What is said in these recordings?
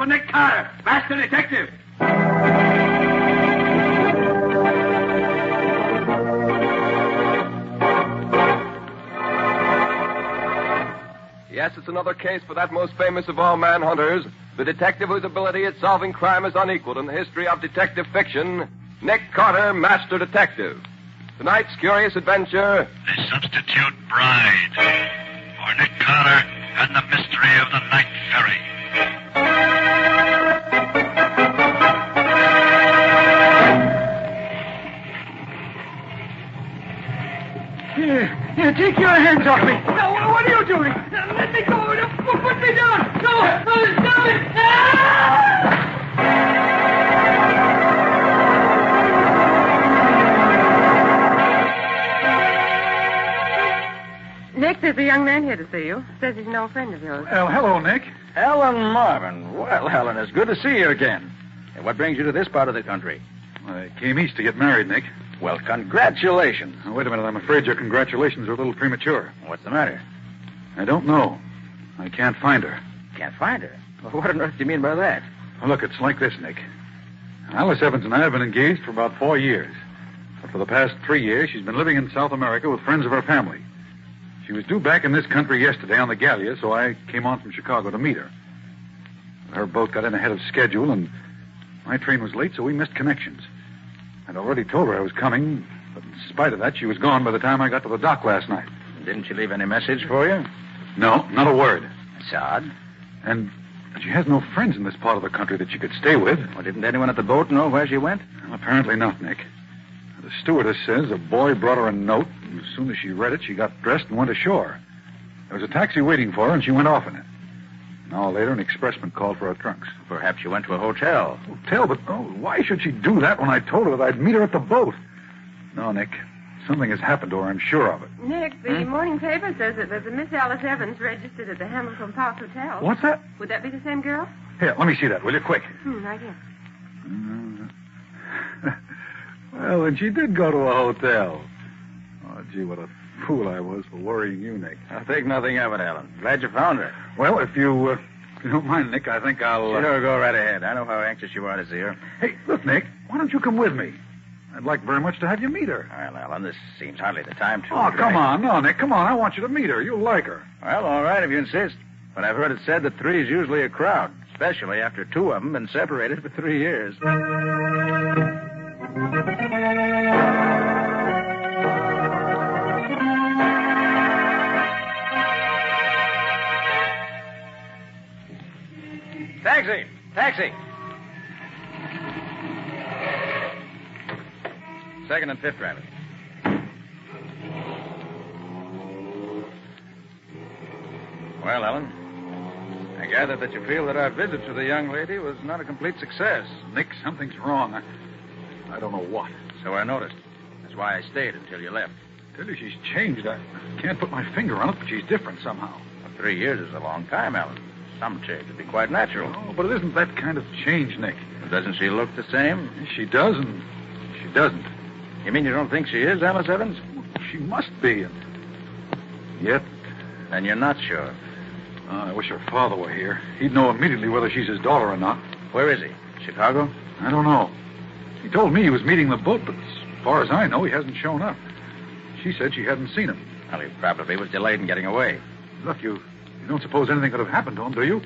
Nick Carter, master detective. Yes, it's another case for that most famous of all manhunters, the detective whose ability at solving crime is unequaled in the history of detective fiction, Nick Carter, Master Detective. Tonight's curious adventure... The Substitute Bride. For Nick Carter and the Mystery of the Night Ferry. Here, take your hands off me. No, what are you doing? Let me go. Put me down. No, stop it. Nick, there's a young man here to see you. Says he's an old friend of yours. Well, hello, Nick. Helen Marvin. Well, Helen, it's good to see you again. And what brings you to this part of the country? I came east to get married, Nick. Well, congratulations. Now, wait a minute. I'm afraid your congratulations are a little premature. What's the matter? I don't know. I can't find her. Can't find her? Well, what on earth do you mean by that? Well, look, it's like this, Nick. Alice Evans and I have been engaged for about 4 years. But for the past 3 years, she's been living in South America with friends of her family. She was due back in this country yesterday on the Gallia, so I came on from Chicago to meet her. Her boat got in ahead of schedule, and my train was late, so we missed connections. I'd already told her I was coming, but in spite of that, she was gone by the time I got to the dock last night. Didn't she leave any message for you? No, not a word. That's odd. And she has no friends in this part of the country that she could stay with. Well, didn't anyone at the boat know where she went? Well, apparently not, Nick. The stewardess says a boy brought her a note, and as soon as she read it, she got dressed and went ashore. There was a taxi waiting for her, and she went off in it. An hour later, an expressman called for her trunks. Perhaps she went to a hotel. Hotel? But why should she do that when I told her that I'd meet her at the boat? No, Nick. Something has happened to her, I'm sure of it. Nick, the morning paper says that there's a Miss Alice Evans registered at the Hamilton Park Hotel. What's that? Would that be the same girl? Here, let me see that, will you? Quick. Right here. Well, then she did go to a hotel. Oh, gee, what a fool I was for worrying you, Nick. I'll think nothing of it, Alan. Glad you found her. Well, if you don't mind, Nick, I think I'll... Sure, go right ahead. I know how anxious you are to see her. Hey, look, Nick, why don't you come with me? I'd like very much to have you meet her. Well, Alan, this seems hardly the time to... Oh, come on. No, Nick, come on. I want you to meet her. You'll like her. Well, all right, if you insist. But I've heard it said that 3 is usually a crowd, especially after 2 of them been separated for 3 years. Taxi! Taxi! 2nd and 5th, driver. Well, Ellen, I gather that you feel that our visit to the young lady was not a complete success. Nick, something's wrong. I don't know what. So I noticed. That's why I stayed until you left. I tell you, she's changed. I can't put my finger on it, but she's different somehow. Well, 3 years is a long time, Ellen. Some change would be quite natural. Oh, but it isn't that kind of change, Nick. Doesn't she look the same? She does, and she doesn't. You mean you don't think she is Alice Evans? She must be, and yet... And you're not sure? I wish her father were here. He'd know immediately whether she's his daughter or not. Where is he? Chicago? I don't know. He told me he was meeting the boat, but as far as I know, he hasn't shown up. She said she hadn't seen him. Well, he probably was delayed in getting away. Look, you don't suppose anything could have happened to him, do you?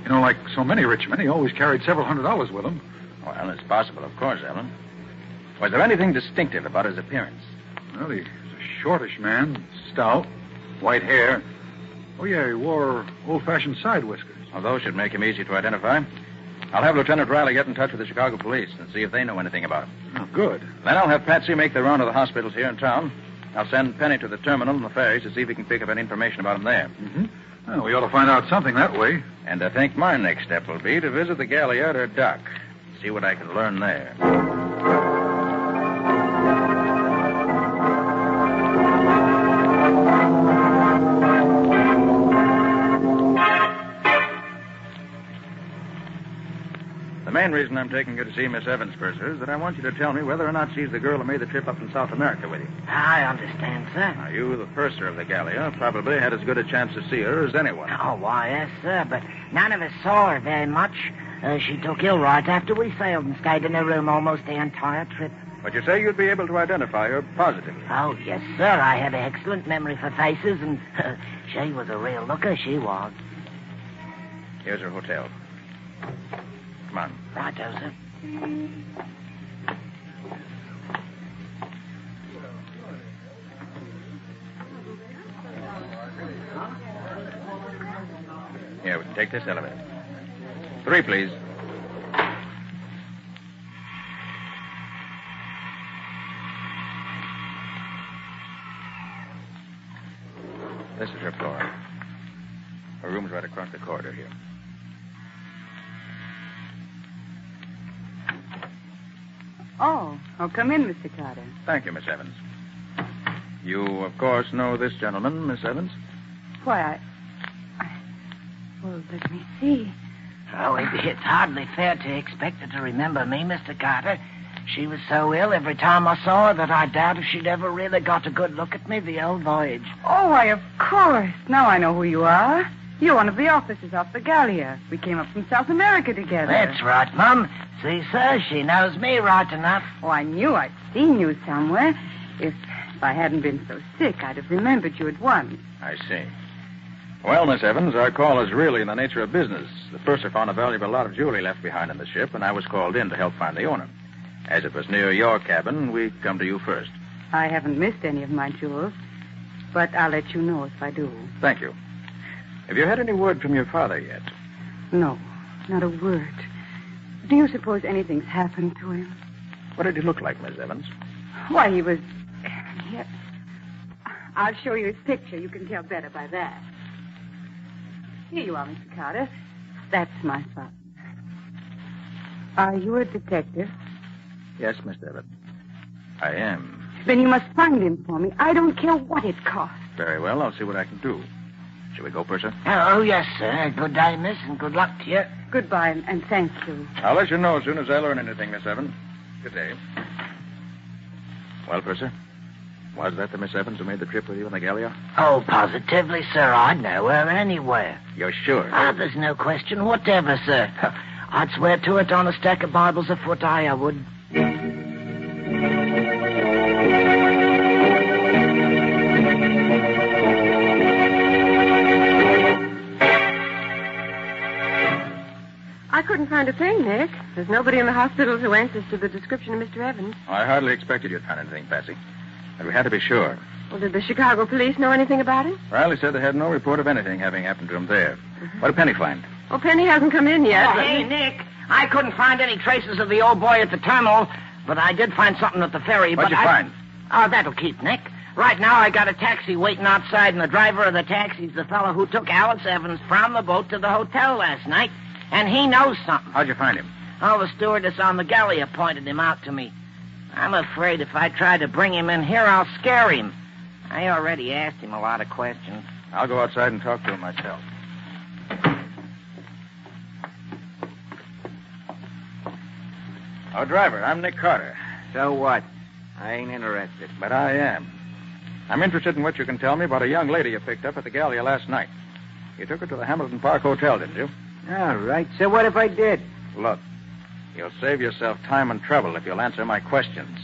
You know, like so many rich men, he always carried several $100s with him. Well, it's possible, of course, Ellen. Was there anything distinctive about his appearance? Well, he was a shortish man, stout, white hair. Oh, yeah, he wore old-fashioned side whiskers. Well, those should make him easy to identify. I'll have Lieutenant Riley get in touch with the Chicago police and see if they know anything about him. Oh, good. Then I'll have Patsy make the round of the hospitals here in town. I'll send Penny to the terminal and the ferries to see if he can pick up any information about him there. Mm-hmm. Well, we ought to find out something that way. And I think my next step will be to visit the Gallia at her dock. See what I can learn there. The main reason I'm taking you to see Miss Evans, Purser, is that I want you to tell me whether or not she's the girl who made the trip up from South America with you. I understand, sir. Now, you, the purser of the Gallia, probably had as good a chance to see her as anyone. Oh, why, yes, sir, but none of us saw her very much. She took ill right after we sailed and stayed in her room almost the entire trip. But you say you'd be able to identify her positively. Oh, yes, sir. I have an excellent memory for faces, and she was a real looker, she was. Here's her hotel. Come on. Righto, sir. Here, we can take this elevator. 3, please. This is her floor. Her room's right across the corridor here. Oh, come in, Mr. Carter. Thank you, Miss Evans. You, of course, know this gentleman, Miss Evans? Why, well, let me see. Oh, it's hardly fair to expect her to remember me, Mr. Carter. She was so ill every time I saw her that I doubt if she'd ever really got a good look at me the whole voyage. Oh, why, of course. Now I know who you are. You're one of the officers off the Gallia. We came up from South America together. That's right, Mum. See, sir, she knows me right enough. Oh, I knew I'd seen you somewhere. If I hadn't been so sick, I'd have remembered you at once. I see. Well, Miss Evans, our call is really in the nature of business. The purser found a valuable lot of jewelry left behind in the ship, and I was called in to help find the owner. As it was near your cabin, we come to you first. I haven't missed any of my jewels, but I'll let you know if I do. Thank you. Have you had any word from your father yet? No, not a word. Do you suppose anything's happened to him? What did he look like, Miss Evans? Why, he was... Here. I'll show you his picture. You can tell better by that. Here you are, Mr. Carter. That's my father. Are you a detective? Yes, Miss Evans. I am. Then you must find him for me. I don't care what it costs. Very well. I'll see what I can do. Shall we go, Purser? Oh, yes, sir. Good day, miss, and good luck to you. Goodbye, and thank you. I'll let you know as soon as I learn anything, Miss Evans. Good day. Well, Purser, was that the Miss Evans who made the trip with you in the Gallia? Oh, positively, sir. I'd know her anywhere. You're sure? There's no question whatever, sir. I'd swear to it on a stack of Bibles afoot, I would. I couldn't find a thing, Nick. There's nobody in the hospital who answers to the description of Mr. Evans. I hardly expected you'd find anything, Patsy. But we had to be sure. Well, did the Chicago police know anything about him? Riley said they had no report of anything having happened to him there. Mm-hmm. What did Penny find? Well, Penny hasn't come in yet. Oh, hey, Nick. I couldn't find any traces of the old boy at the terminal, but I did find something at the ferry. What'd you find? Oh, that'll keep, Nick. Right now, I got a taxi waiting outside, and the driver of the taxi's the fellow who took Alice Evans from the boat to the hotel last night, and he knows something. How'd you find him? Oh, the stewardess on the Gallia pointed him out to me. I'm afraid if I try to bring him in here, I'll scare him. I already asked him a lot of questions. I'll go outside and talk to him myself. Oh, driver, I'm Nick Carter. So what? I ain't interested. But I am. I'm interested in what you can tell me about a young lady you picked up at the Gallia last night. You took her to the Hamilton Park Hotel, didn't you? All right. So what if I did? Look, you'll save yourself time and trouble if you'll answer my questions.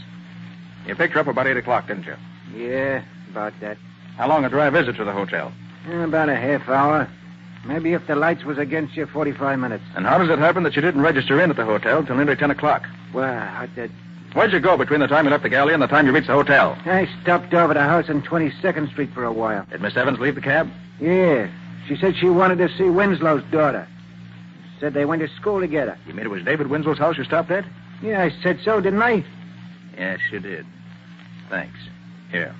You picked her up about 8 o'clock, didn't you? Yeah, about that. How long a drive is it to the hotel? About a half hour. Maybe if the lights was against you, 45 minutes. And how does it happen that you didn't register in at the hotel till nearly 10 o'clock? Well, Where'd you go between the time you left the Gallia and the time you reached the hotel? I stopped over the house on 22nd Street for a while. Did Miss Evans leave the cab? Yeah. She said she wanted to see Winslow's daughter. Said they went to school together. You mean it was David Winslow's house you stopped at? Yeah, I said so, didn't I? Yes, you did. Thanks. Here.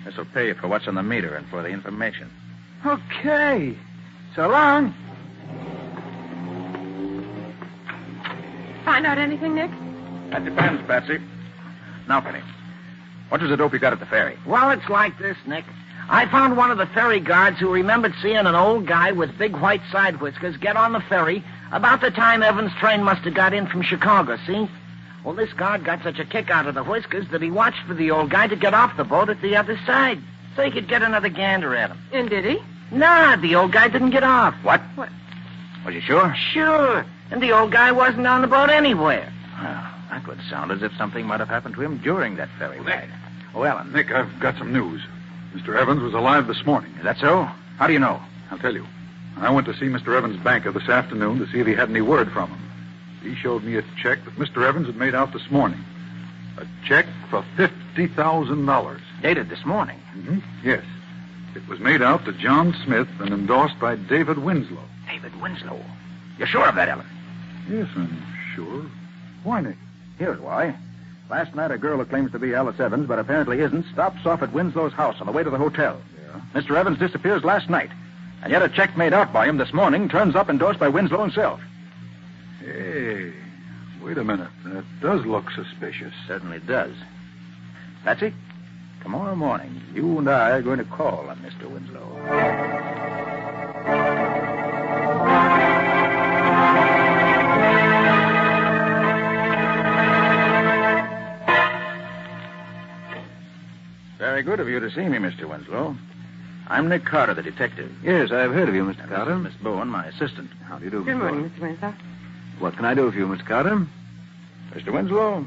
This'll pay you for what's on the meter and for the information. Okay. So long. Find out anything, Nick? That depends, Patsy. Now, Penny, what was the dope you got at the ferry? Well, it's like this, Nick. I found one of the ferry guards who remembered seeing an old guy with big white side whiskers get on the ferry About the time Evans' train must have got in from Chicago, see? Well, this guard got such a kick out of the whiskers that he watched for the old guy to get off the boat at the other side so he could get another gander at him. And did he? Nah, the old guy didn't get off. What? What? Was you sure? Sure. And the old guy wasn't on the boat anywhere. Well, that would sound as if something might have happened to him during that ferry ride. Oh, Ellen. Nick, I've got some news. Mr. Evans was alive this morning. Is that so? How do you know? I'll tell you. I went to see Mr. Evans' banker this afternoon to see if he had any word from him. He showed me a check that Mr. Evans had made out this morning. A check for $50,000. Dated this morning? Mm-hmm. Yes. It was made out to John Smith and endorsed by David Winslow. David Winslow? You're sure of that, Ellen? Yes, I'm sure. Why, Nick? Here's why. Last night, a girl who claims to be Alice Evans, but apparently isn't, stops off at Winslow's house on the way to the hotel. Yeah? Mr. Evans disappears last night. And yet a check made out by him this morning turns up endorsed by Winslow himself. Hey, wait a minute. That does look suspicious. Certainly does. Patsy, tomorrow morning, you and I are going to call on Mr. Winslow. Very good of you to see me, Mr. Winslow. I'm Nick Carter, the detective. Yes, I've heard of you, Mr. And Carter. This is Miss Bowen, my assistant. How do you do, Good Miss morning, Bowen? Mr. Winslow. What can I do for you, Mr. Carter? Mr. Winslow,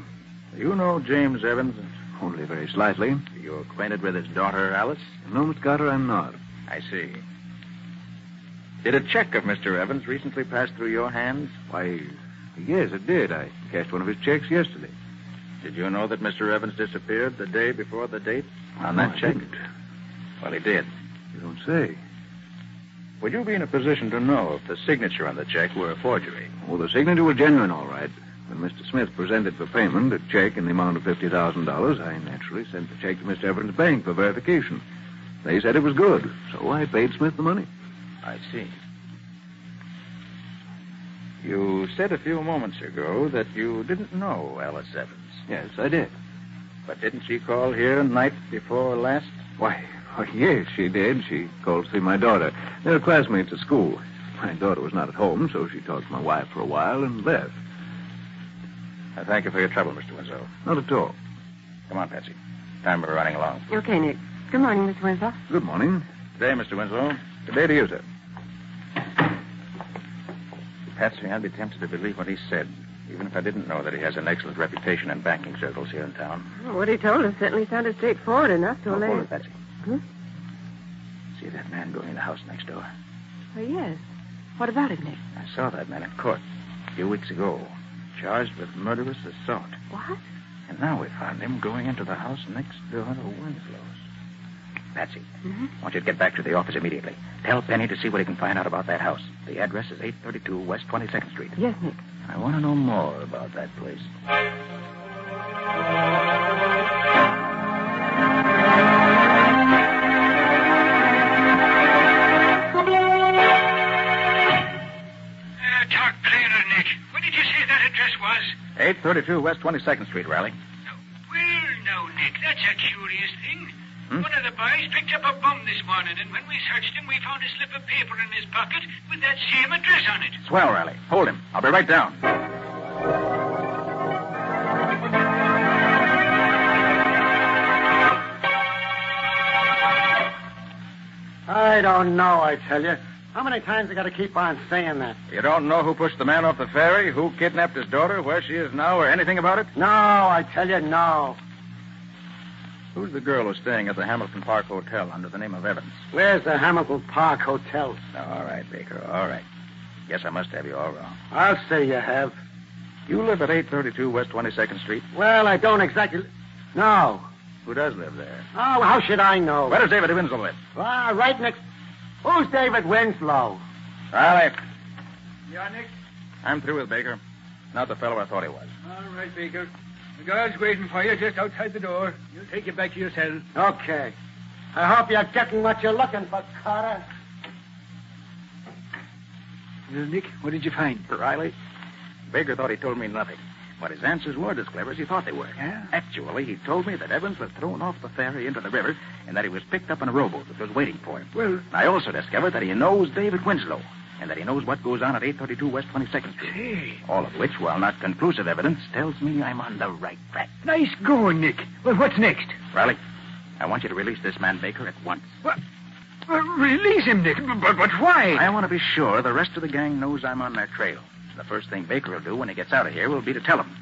do you know James Evans? Only very slightly. Are you acquainted with his daughter, Alice? No, Mr. Carter, I'm not. I see. Did a check of Mr. Evans recently pass through your hands? Why, yes, it did. I cashed one of his checks yesterday. Did you know that Mr. Evans disappeared the day before the date on No, that I check? didn't. Well, he did. You don't say. Would you be in a position to know if the signature on the check were a forgery? Oh, the signature was genuine, all right. When Mr. Smith presented for payment a check in the amount of $50,000, I naturally sent the check to Mr. Evans' bank for verification. They said it was good, so I paid Smith the money. I see. You said a few moments ago that you didn't know Alice Evans. Yes, I did. But didn't she call here night before last? Why, yes, she did. She called to see my daughter. They were classmates at school. My daughter was not at home, so she talked to my wife for a while and left. I thank you for your trouble, Mr. Winslow. Not at all. Come on, Patsy. Time we're running along. Okay, Nick. Good morning, Mr. Winslow. Good morning. Good day, Mr. Winslow. Good day to you, sir. Patsy, I'd be tempted to believe what he said, even if I didn't know that he has an excellent reputation in banking circles here in town. Well, what he told us certainly sounded straightforward enough to Hold allay... it, Patsy. Hmm? See that man going in the house next door? Oh, yes. What about it, Nick? I saw that man at court a few weeks ago, charged with murderous assault. What? And now we found him going into the house next door to Winslow's. Patsy, Mm-hmm. I want you to get back to the office immediately. Tell Penny to see what he can find out about that house. The address is 832 West 22nd Street. Yes, Nick. I want to know more about that place. Talk clearer, Nick. What did you say that address was? 832 West 22nd Street, Riley. Well, now, Nick, that's a curious thing. One of the boys picked up a bum this morning, and when we searched him, we found a slip of paper in his pocket with that same address on it. Swell, Riley. Hold him. I'll be right down. I don't know, I tell you. How many times I got to keep on saying that? You don't know who pushed the man off the ferry, who kidnapped his daughter, where she is now, or anything about it? No, I tell you, no. Who's the girl who's staying at the Hamilton Park Hotel under the name of Evans? Where's the Hamilton Park Hotel? All right, Baker, all right. Guess I must have you all wrong. I'll say you have. You live at 832 West 22nd Street? Well, I don't exactly... No. Who does live there? Oh, how should I know? Where does David Winslow live? Ah, right next... Who's David Winslow? Riley, Yeah, Nick? I'm through with Baker. Not the fellow I thought he was. All right, Baker. The guard's waiting for you just outside the door. He'll take you back to your cell. Okay. I hope you're getting what you're looking for, Carter. Nick, what did you find? Riley, Baker thought he told me nothing. But his answers weren't as clever as he thought they were. Yeah? Actually, he told me that Evans was thrown off the ferry into the river and that he was picked up in a rowboat that was waiting for him. Well... I also discovered that he knows David Winslow. and that he knows what goes on at 832 West 22nd Street. Hey. All of which, while not conclusive evidence, tells me I'm on the right track. Nice going, Nick. Well, what's next? Riley, I want you to release this man Baker at once. What? Release him, Nick. But why? I want to be sure the rest of the gang knows I'm on their trail. The first thing Baker will do when he gets out of here will be to tell them.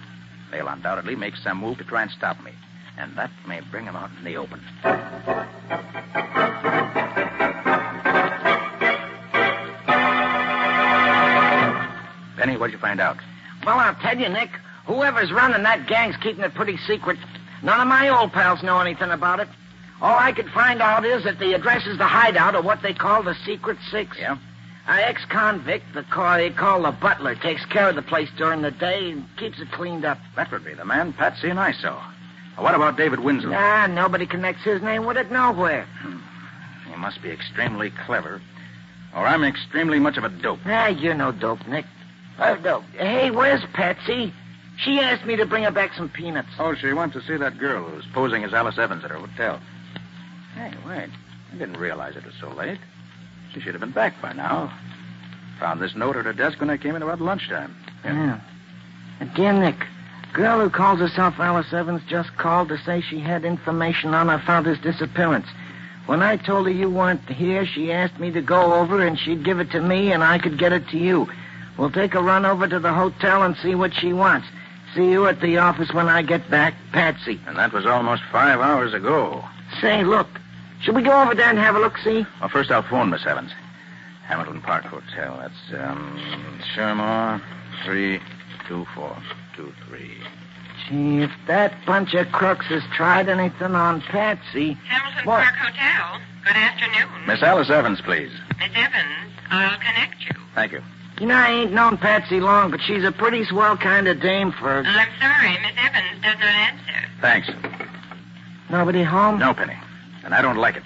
They'll undoubtedly make some move to try and stop me. And that may bring him out in the open. Penny, what'd you find out? Well, I'll tell you, Nick. Whoever's running that gang's keeping it pretty secret. None of my old pals know anything about it. All I could find out is that the address is the hideout of what they call the Secret Six. Yeah? An ex-convict, they call the butler, takes care of the place during the day and keeps it cleaned up. That would be the man Patsy and I saw. What about David Winslow? Nah, nobody connects his name with it nowhere. He must be extremely clever, or I'm extremely much of a dope. Nah, you're no dope, Nick. No. Hey, where's Patsy? She asked me to bring her back some peanuts. Oh, she went to see that girl who's posing as Alice Evans at her hotel. Hey, wait. I didn't realize it was so late. She should have been back by now. Found this note at her desk when I came in about lunchtime. Yeah. Again, Nick. Girl who calls herself Alice Evans just called to say she had information on her father's disappearance. When I told her you weren't here, she asked me to go over and she'd give it to me and I could get it to you. We'll take a run over to the hotel and see what she wants. See you at the office when I get back, Patsy. And that was almost 5 hours ago. Say, look. Should we go over there and have a look-see? Well, first I'll phone Miss Evans. Hamilton Park Hotel. That's, Shermore 32423. Gee, if that bunch of crooks has tried anything on Patsy... Hamilton Park Hotel. Good afternoon. Miss Alice Evans, please. Miss Evans, I'll connect you. Thank you. You know, I ain't known Patsy long, but she's a pretty swell kind of dame for... I'm sorry, Miss Evans does not answer. Thanks. Nobody home? No, Penny. And I don't like it.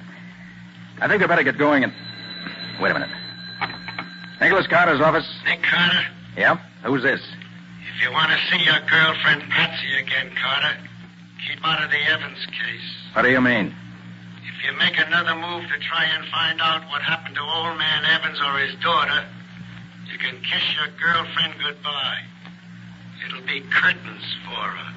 I think I better get going and... Wait a minute. Nicholas Carter's office. Nick Carter? Yeah? Who's this? If you want to see your girlfriend Patsy again, Carter, keep out of the Evans case. What do you mean? If you make another move to try and find out what happened to old man Evans or his daughter, you can kiss your girlfriend goodbye. It'll be curtains for her.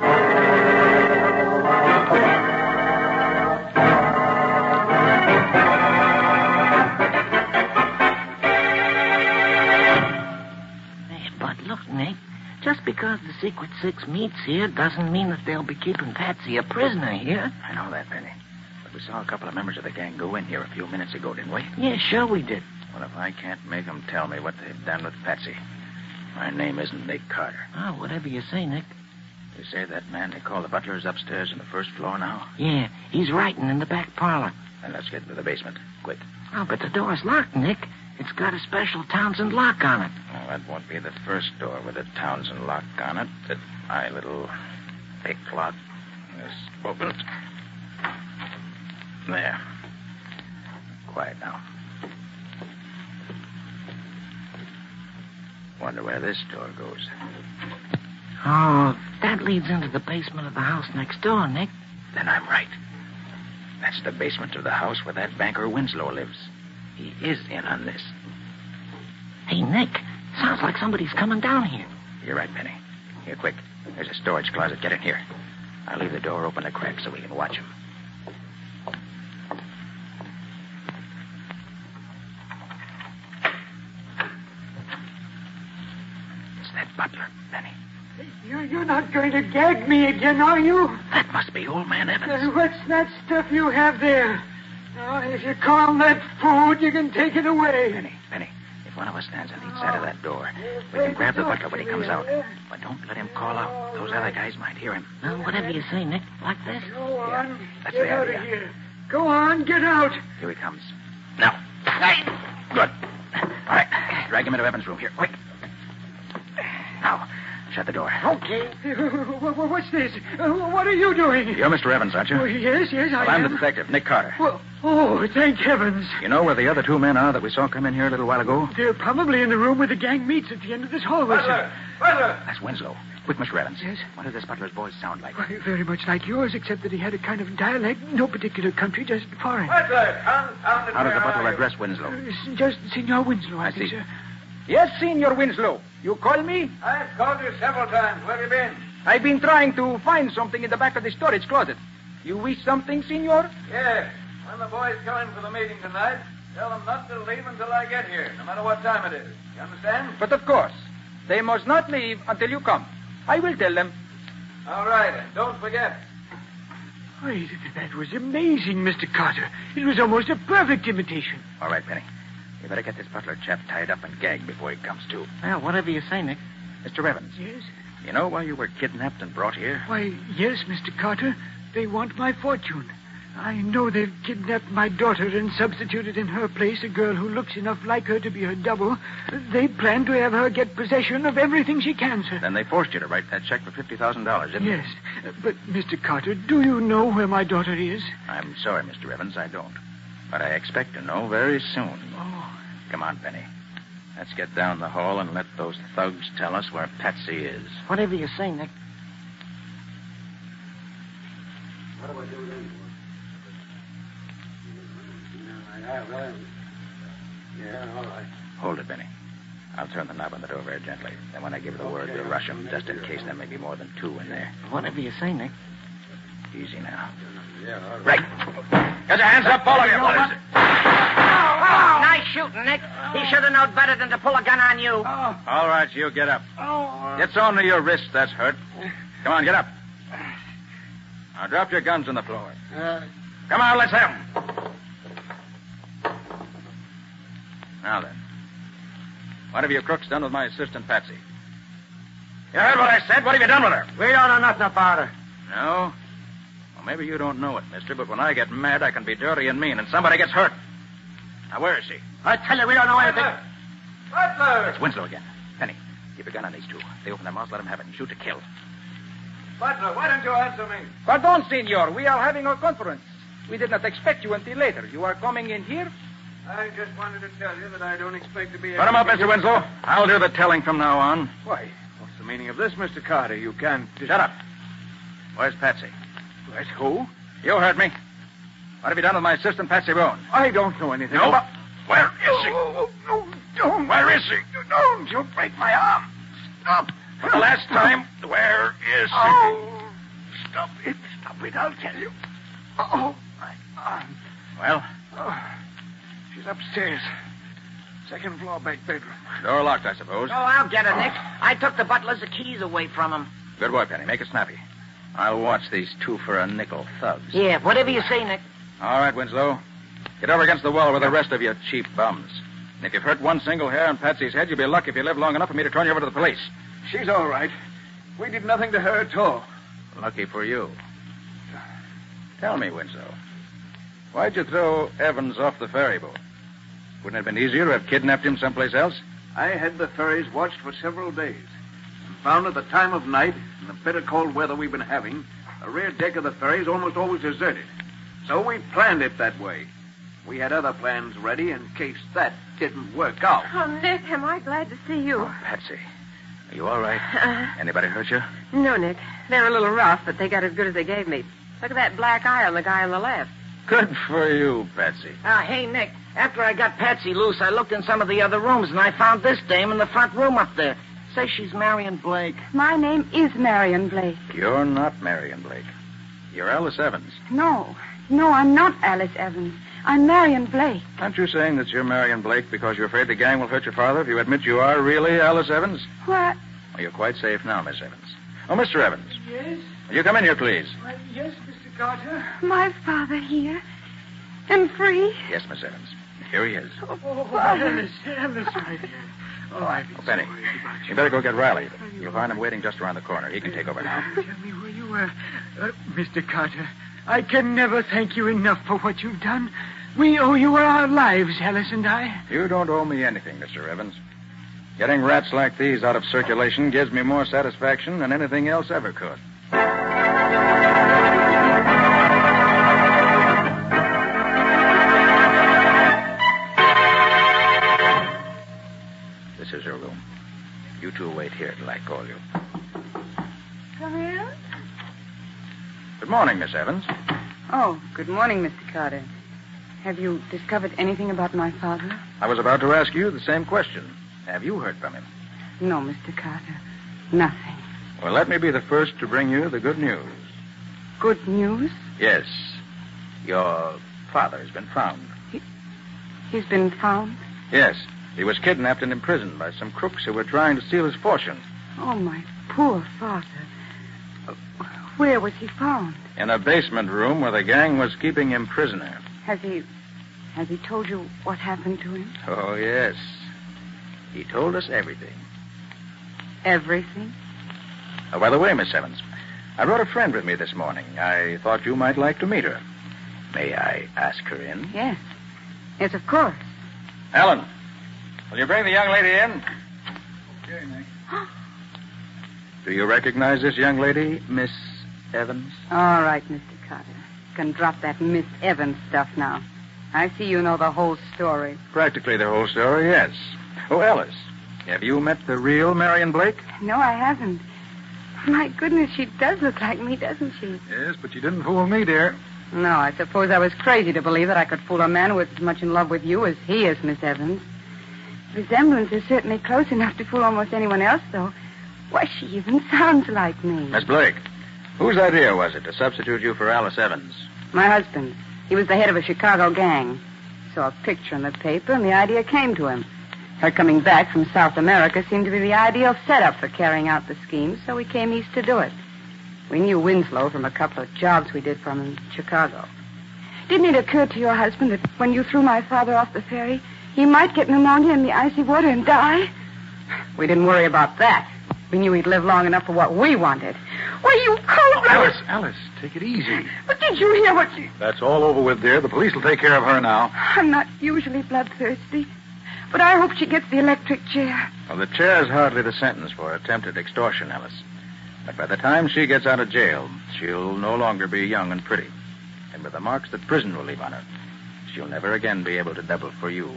Look, Nick, just because the Secret Six meets here doesn't mean that they'll be keeping Patsy a prisoner here. I know that, Penny. But we saw a couple of members of the gang go in here a few minutes ago, didn't we? Yeah, sure we did. Well, if I can't make them tell me what they've done with Patsy, my name isn't Nick Carter. Oh, whatever you say, Nick. You say that man they call the butler is upstairs on the first floor now? Yeah, he's writing in the back parlor. Then let's get into the basement, quick. Oh, but the door's locked, Nick. It's got a special Townsend lock on it. Well, that won't be the first door with a Townsend lock on it. That my little pick lock is open. There. Quiet now. Wonder where this door goes. Oh, that leads into the basement of the house next door, Nick. Then I'm right. That's the basement of the house where that banker Winslow lives. He is in on this. Hey, Nick, sounds like somebody's coming down here. You're right, Penny. Here, quick. There's a storage closet. Get in here. I'll leave the door open a crack so we can watch him. It's that butler, Penny. You're not going to gag me again, are you? That must be old man Evans. What's that stuff you have there? Now, if you call that food, you can take it away. Penny, if one of us stands on each side of that door, we can grab the butler when he comes out. But don't let him call out. Those other guys might hear him. Well, whatever you say, Nick. Like this? Go on. That's get the out idea. of here. Go on, get out. Here he comes. Now. Hey. Good. All right. Drag him into Evans' room here. Quick. Now, shut the door. Okay. What's this? What are you doing? You're Mr. Evans, aren't you? Oh, yes, I well, am. I'm the detective, Nick Carter. Well, oh, thank heavens. You know where the other two men are that we saw come in here a little while ago? They're probably in the room where the gang meets at the end of this hallway, sir. Butler! That's Winslow. Quick, Mr. Evans. Yes? What does this butler's voice sound like? Why, very much like yours, except that he had a kind of dialect, no particular country, just foreign. Butler, How does the butler address Winslow? Just Senor Winslow, I I think, see. sir. Yes, Senor Winslow. You call me? I've called you several times. Where have you been? I've been trying to find something in the back of the storage closet. You wish something, Senor? Yes. When the boys come in for the meeting tonight, tell them not to leave until I get here, no matter what time it is. You understand? But of course, they must not leave until you come. I will tell them. All right, and don't forget. Why, that was amazing, Mr. Carter. It was almost a perfect imitation. All right, Penny. You better get this butler chap tied up and gagged before he comes to. Well, whatever you say, Nick. Mr. Evans. Yes? You know why you were kidnapped and brought here? Why, yes, Mr. Carter. They want my fortune. I know they've kidnapped my daughter and substituted in her place a girl who looks enough like her to be her double. They plan to have her get possession of everything she can, sir. Then they forced you to write that check for $50,000, didn't they? Yes, but, Mr. Carter, do you know where my daughter is? I'm sorry, Mr. Evans, I don't. But I expect to know very soon. Oh. Come on, Penny. Let's get down the hall and let those thugs tell us where Patsy is. Whatever you say, Nick. What do I do then? Yeah, all right. Hold it, Benny. I'll turn the knob on the door very gently. Then when I give the word, we'll rush them, just in case there may be more than two in there. Whatever you say, Nick. Easy now. Yeah, all right. Get your hands up, all of you. What is it? Nice shooting, Nick. He should have known better than to pull a gun on you. All right, you get up. Get on to your wrist, that's hurt. Come on, get up. Now drop your guns on the floor. Come on, let's have 'em. Now then. What have you crooks done with my assistant, Patsy? You heard what I said? What have you done with her? We don't know nothing about her. No? Well, maybe you don't know it, mister, but when I get mad, I can be dirty and mean, and somebody gets hurt. Now, where is she? I tell you, we don't know anything. Butler! It's Winslow again. Penny, keep a gun on these two. If they open their mouths, let them have it and shoot to kill. Butler, why don't you answer me? Pardon, senor. We are having a conference. We did not expect you until later. You are coming in here? I just wanted to tell you that I don't expect to be... Put him up, Mr. Winslow. I'll do the telling from now on. Why, what's the meaning of this, Mr. Carter? You can't... Shut up. Where's Patsy? Where's who? You heard me. What have you done with my assistant, Patsy Bowen? I don't know anything. No, about... Where is she? No, don't. Where is she? Don't. You'll break my arm. Stop. For the last time, where is she? Oh, stop it. Stop it, I'll tell you. Oh, my arm. Well? Oh, she's upstairs. Second floor, back bedroom. Door locked, I suppose. Oh, I'll get her, Nick. I took the butler's keys away from him. Good boy, Penny. Make it snappy. I'll watch these two for a nickel thugs. Yeah, whatever you say, Nick. All right, Winslow. Get over against the wall with the rest of you cheap bums. And if you've hurt one single hair on Patsy's head, you'll be lucky if you live long enough for me to turn you over to the police. She's all right. We did nothing to her at all. Lucky for you. Tell me, Winslow, why'd you throw Evans off the ferry boat? Wouldn't it have been easier to have kidnapped him someplace else? I had the ferries watched for several days and found at the time of night, in the bitter cold weather we've been having, the rear deck of the ferry is almost always deserted. So we planned it that way. We had other plans ready in case that didn't work out. Oh, Nick, am I glad to see you. Oh, Patsy, are you all right? Anybody hurt you? No, Nick. They're a little rough, but they got as good as they gave me. Look at that black eye on the guy on the left. Good for you, Patsy. Hey, Nick, after I got Patsy loose, I looked in some of the other rooms, and I found this dame in the front room up there. Says she's Marion Blake. My name is Marion Blake. You're not Marion Blake. You're Alice Evans. No, I'm not Alice Evans. I'm Marion Blake. Aren't you saying that you're Marion Blake because you're afraid the gang will hurt your father if you admit you are really Alice Evans? What? Well, you're quite safe now, Miss Evans. Oh, Mr. Evans. Yes? Will you come in here, please? Yes, Mr. Carter. My father here. And free? Yes, Miss Evans. Here he is. Oh, Alice, my dear. Oh, I've been Penny, so worried about you better go get Riley. You'll find him waiting just around the corner. He can take over now. Tell me where you were. Mr. Carter, I can never thank you enough for what you've done. We owe you our lives, Alice and I. You don't owe me anything, Mr. Evans. Getting rats like these out of circulation gives me more satisfaction than anything else ever could. This is your room. You two wait here till I call you. Come in. Good morning, Miss Evans. Oh, good morning, Mr. Carter. Have you discovered anything about my father? I was about to ask you the same question. Have you heard from him? No, Mr. Carter. Nothing. Well, let me be the first to bring you the good news. Good news? Yes. Your father has been found. He's been found? Yes. He was kidnapped and imprisoned by some crooks who were trying to steal his fortune. Oh, my poor father. Where was he found? In a basement room where the gang was keeping him prisoner. Has he told you what happened to him? Oh, yes. He told us everything. Everything? Oh, by the way, Miss Evans, I brought a friend with me this morning. I thought you might like to meet her. May I ask her in? Yes. Yes, of course. Helen, will you bring the young lady in? Okay, Nick. Do you recognize this young lady, Miss Evans? All right, Mr. Carter. You can drop that Miss Evans stuff now. I see you know the whole story. Practically the whole story, yes. Oh, Alice, have you met the real Marion Blake? No, I haven't. My goodness, she does look like me, doesn't she? Yes, but you didn't fool me, dear. No, I suppose I was crazy to believe that I could fool a man who was as much in love with you as he is, Miss Evans. The resemblance is certainly close enough to fool almost anyone else, though. Why, she even sounds like me. Miss Blake, whose idea was it to substitute you for Alice Evans? My husband. He was the head of a Chicago gang. Saw a picture in the paper, and the idea came to him. Her coming back from South America seemed to be the ideal setup for carrying out the scheme, so we came east to do it. We knew Winslow from a couple of jobs we did for him in Chicago. Didn't it occur to your husband that when you threw my father off the ferry, he might get pneumonia in the icy water and die? We didn't worry about that. We knew he'd live long enough for what we wanted. Why, you cold-blooded... Alice, take it easy. But did you hear what she... That's all over with, dear. The police will take care of her now. I'm not usually bloodthirsty, but I hope she gets the electric chair. Well, the chair is hardly the sentence for attempted extortion, Alice. But by the time she gets out of jail, she'll no longer be young and pretty. And with the marks that prison will leave on her, she'll never again be able to double for you.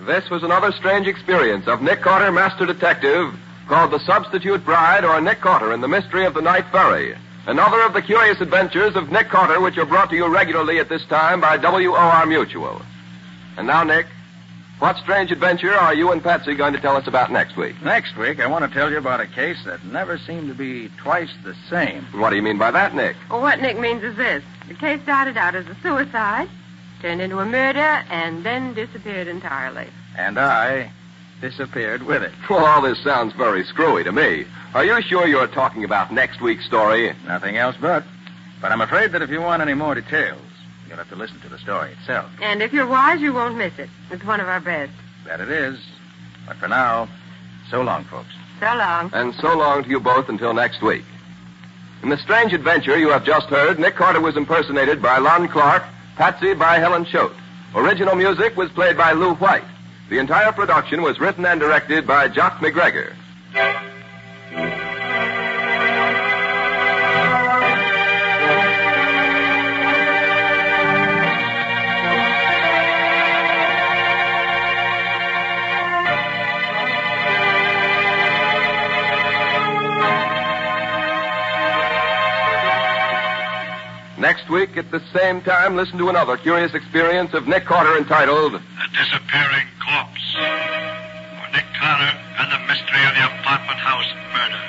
This was another strange experience of Nick Carter, Master Detective, called The Substitute Bride, or Nick Carter and the Mystery of the Night Ferry. Another of the curious adventures of Nick Carter, which are brought to you regularly at this time by WOR Mutual. And now, Nick, what strange adventure are you and Patsy going to tell us about next week? Next week, I want to tell you about a case that never seemed to be twice the same. What do you mean by that, Nick? Well, what Nick means is this. The case started out as a suicide, turned into a murder, and then disappeared entirely. And I disappeared with it. Well, all this sounds very screwy to me. Are you sure you're talking about next week's story? Nothing else but. But I'm afraid that if you want any more details, you'll have to listen to the story itself. And if you're wise, you won't miss it. It's one of our best. That it is. But for now, so long, folks. So long. And so long to you both until next week. In the strange adventure you have just heard, Nick Carter was impersonated by Lon Clark, Patsy by Helen Choate. Original music was played by Lou White. The entire production was written and directed by Jock McGregor. Next week, at the same time, listen to another curious experience of Nick Carter entitled The Disappearing Corpse. For Nick Carter and the Mystery of the Apartment House Murder.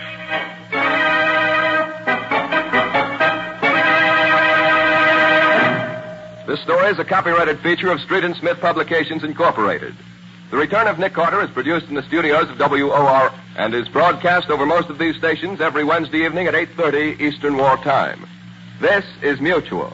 This story is a copyrighted feature of Street and Smith Publications, Incorporated. The Return of Nick Carter is produced in the studios of WOR and is broadcast over most of these stations every Wednesday evening at 8:30 Eastern War Time. This is Mutual.